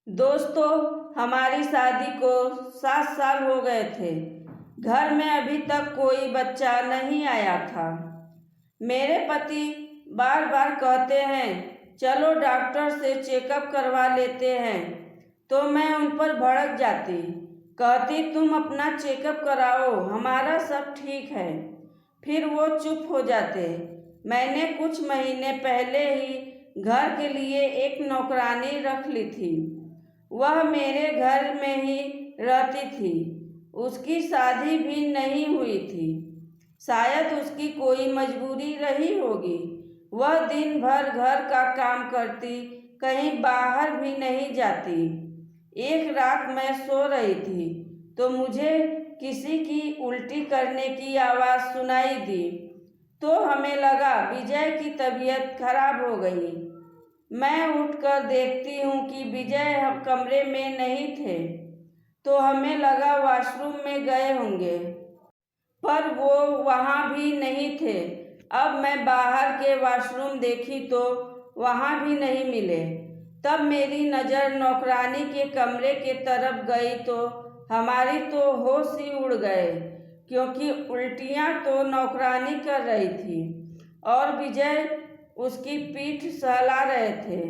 दोस्तों, हमारी शादी को 7 साल हो गए थे। घर में अभी तक कोई बच्चा नहीं आया था। मेरे पति बार बार कहते हैं, चलो डॉक्टर से चेकअप करवा लेते हैं, तो मैं उन पर भड़क जाती। कहती, तुम अपना चेकअप कराओ, हमारा सब ठीक है। फिर वो चुप हो जाते। मैंने कुछ महीने पहले ही घर के लिए एक नौकरानी रख ली थी। वह मेरे घर में ही रहती थी। उसकी शादी भी नहीं हुई थी। शायद उसकी कोई मजबूरी रही होगी। वह दिन भर घर का काम करती, कहीं बाहर भी नहीं जाती। एक रात मैं सो रही थी तो मुझे किसी की उल्टी करने की आवाज़ सुनाई दी। तो हमें लगा विजय की तबीयत खराब हो गई। मैं उठकर देखती हूँ कि विजय कमरे में नहीं थे। तो हमें लगा वॉशरूम में गए होंगे, पर वो वहाँ भी नहीं थे। अब मैं बाहर के वॉशरूम देखी तो वहाँ भी नहीं मिले। तब मेरी नज़र नौकरानी के कमरे के तरफ गई तो हमारी तो होश ही उड़ गए, क्योंकि उल्टियाँ तो नौकरानी कर रही थी और विजय उसकी पीठ सहला रहे थे।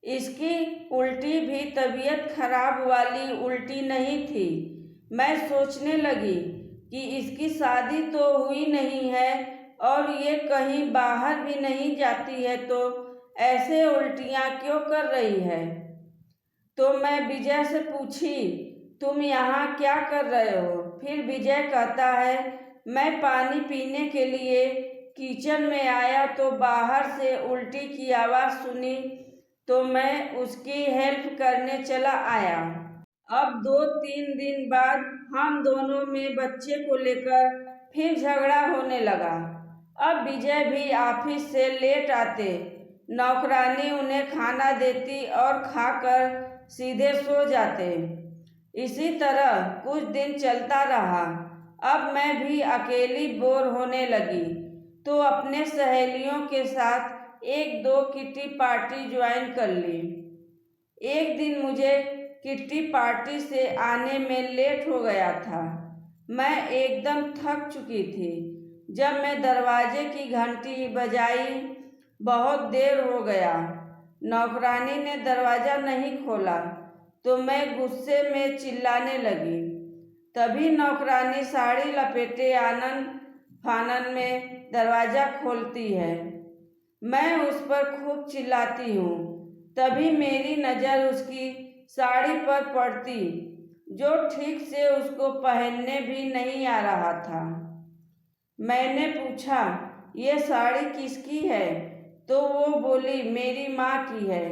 इसकी उल्टी भी तबीयत खराब वाली उल्टी नहीं थी। मैं सोचने लगी कि इसकी शादी तो हुई नहीं है और ये कहीं बाहर भी नहीं जाती है, तो ऐसे उल्टियाँ क्यों कर रही है। तो मैं विजय से पूछी, तुम यहाँ क्या कर रहे हो। फिर विजय कहता है, मैं पानी पीने के लिए किचन में आया तो बाहर से उल्टी की आवाज़ सुनी, तो मैं उसकी हेल्प करने चला आया। अब 2-3 दिन बाद हम दोनों में बच्चे को लेकर फिर झगड़ा होने लगा। अब विजय भी ऑफिस से लेट आते, नौकरानी उन्हें खाना देती और खाकर सीधे सो जाते। इसी तरह कुछ दिन चलता रहा। अब मैं भी अकेली बोर होने लगी तो अपने सहेलियों के साथ 1-2 किट्टी पार्टी ज्वाइन कर ली। एक दिन मुझे किट्टी पार्टी से आने में लेट हो गया था। मैं एकदम थक चुकी थी। जब मैं दरवाजे की घंटी बजाई, बहुत देर हो गया। नौकरानी ने दरवाज़ा नहीं खोला तो मैं गुस्से में चिल्लाने लगी। तभी नौकरानी साड़ी लपेटे आनन फानन में दरवाज़ा खोलती है। मैं उस पर खूब चिल्लाती हूँ। तभी मेरी नज़र उसकी साड़ी पर पड़ती, जो ठीक से उसको पहनने भी नहीं आ रहा था। मैंने पूछा, ये साड़ी किसकी है। तो वो बोली, मेरी माँ की है।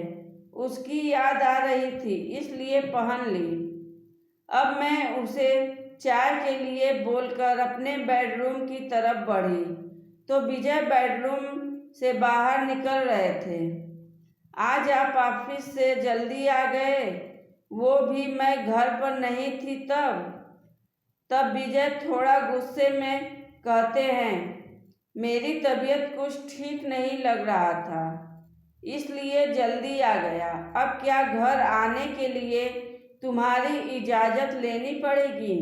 उसकी याद आ रही थी इसलिए पहन ली। अब मैं उसे चाय के लिए बोलकर अपने बेडरूम की तरफ बढ़ी तो विजय बेडरूम से बाहर निकल रहे थे। आज आप ऑफिस से जल्दी आ गए, वो भी मैं घर पर नहीं थी तब विजय थोड़ा गुस्से में कहते हैं, मेरी तबीयत कुछ ठीक नहीं लग रहा था, इसलिए जल्दी आ गया। अब क्या घर आने के लिए तुम्हारी इजाज़त लेनी पड़ेगी।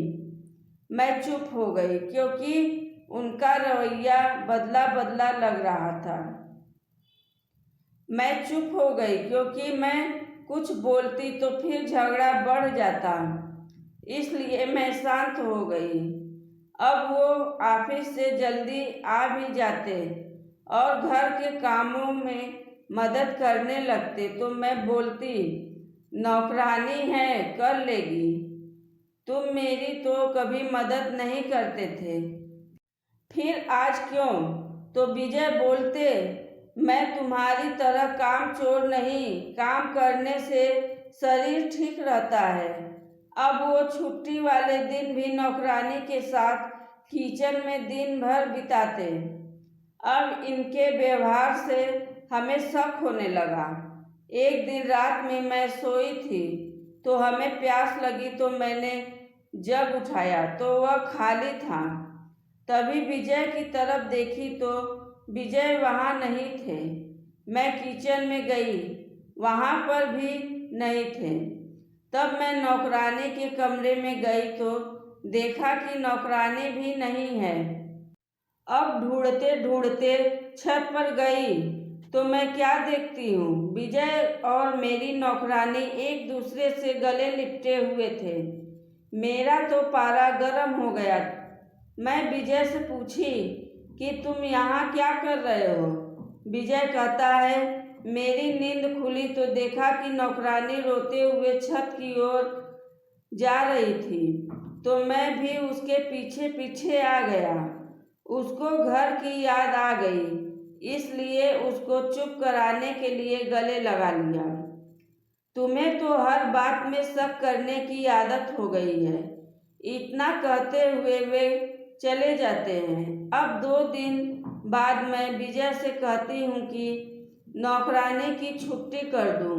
मैं चुप हो गई क्योंकि उनका रवैया बदला बदला लग रहा था। मैं चुप हो गई क्योंकि मैं कुछ बोलती तो फिर झगड़ा बढ़ जाता, इसलिए मैं शांत हो गई। अब वो ऑफिस से जल्दी आ भी जाते और घर के कामों में मदद करने लगते तो मैं बोलती, नौकरानी है, कर लेगी, तुम मेरी तो कभी मदद नहीं करते थे, फिर आज क्यों। तो विजय बोलते, मैं तुम्हारी तरह काम चोर नहीं, काम करने से शरीर ठीक रहता है। अब वो छुट्टी वाले दिन भी नौकरानी के साथ किचन में दिन भर बिताते। अब इनके व्यवहार से हमें शक होने लगा। एक दिन रात में मैं सोई थी तो हमें प्यास लगी तो मैंने जग उठाया तो वह खाली था। तभी विजय की तरफ देखी तो विजय वहाँ नहीं थे। मैं किचन में गई, वहाँ पर भी नहीं थे। तब मैं नौकरानी के कमरे में गई तो देखा कि नौकरानी भी नहीं है। अब ढूंढते ढूंढते छत पर गई तो मैं क्या देखती हूँ, विजय और मेरी नौकरानी एक दूसरे से गले लिपटे हुए थे। मेरा तो पारा गर्म हो गया। मैं विजय से पूछी कि तुम यहाँ क्या कर रहे हो। विजय कहता है, मेरी नींद खुली तो देखा कि नौकरानी रोते हुए छत की ओर जा रही थी, तो मैं भी उसके पीछे पीछे आ गया। उसको घर की याद आ गई, इसलिए उसको चुप कराने के लिए गले लगा लिया। तुम्हें तो हर बात में शक करने की आदत हो गई है। इतना कहते हुए वे चले जाते हैं। अब 2 दिन बाद मैं विजय से कहती हूँ कि नौकरानी की छुट्टी कर दूँ।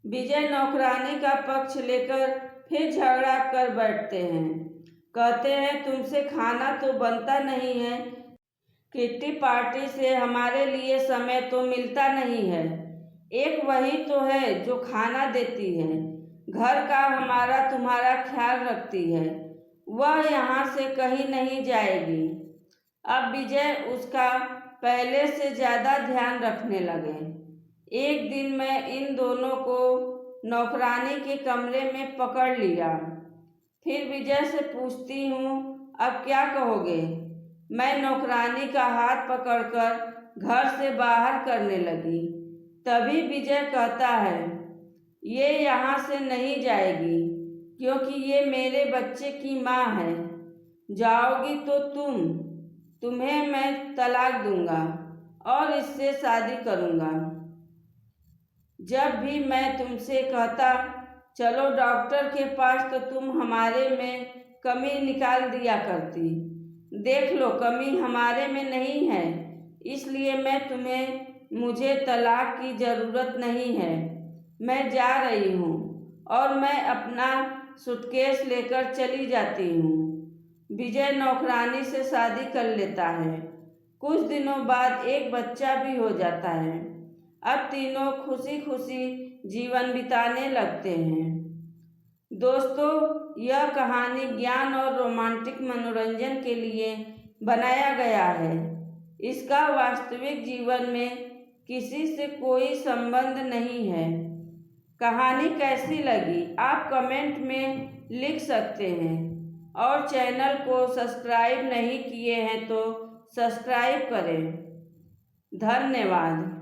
विजय नौकरानी का पक्ष लेकर फिर झगड़ा कर बैठते हैं। कहते हैं, तुमसे खाना तो बनता नहीं है, किट्टी पार्टी से हमारे लिए समय तो मिलता नहीं है। एक वही तो है जो खाना देती है, घर का हमारा तुम्हारा ख्याल रखती है। वह यहाँ से कहीं नहीं जाएगी। अब विजय उसका पहले से ज़्यादा ध्यान रखने लगे। एक दिन मैं इन दोनों को नौकरानी के कमरे में पकड़ लिया। फिर विजय से पूछती हूँ, अब क्या कहोगे। मैं नौकरानी का हाथ पकड़कर घर से बाहर करने लगी। तभी विजय कहता है, ये यहाँ से नहीं जाएगी, क्योंकि ये मेरे बच्चे की माँ है। जाओगी तो तुम्हें मैं तलाक दूंगा और इससे शादी करूंगा। जब भी मैं तुमसे कहता चलो डॉक्टर के पास, तो तुम हमारे में कमी निकाल दिया करती। देख लो, कमी हमारे में नहीं है, इसलिए मुझे तलाक की ज़रूरत नहीं है। मैं जा रही हूँ और मैं अपना सूटकेस लेकर चली जाती हूँ। विजय नौकरानी से शादी कर लेता है। कुछ दिनों बाद एक बच्चा भी हो जाता है। अब तीनों खुशी खुशी जीवन बिताने लगते हैं। दोस्तों, यह कहानी ज्ञान और रोमांटिक मनोरंजन के लिए बनाया गया है। इसका वास्तविक जीवन में किसी से कोई संबंध नहीं है। कहानी कैसी लगी आप कमेंट में लिख सकते हैं, और चैनल को सब्सक्राइब नहीं किए हैं तो सब्सक्राइब करें। धन्यवाद।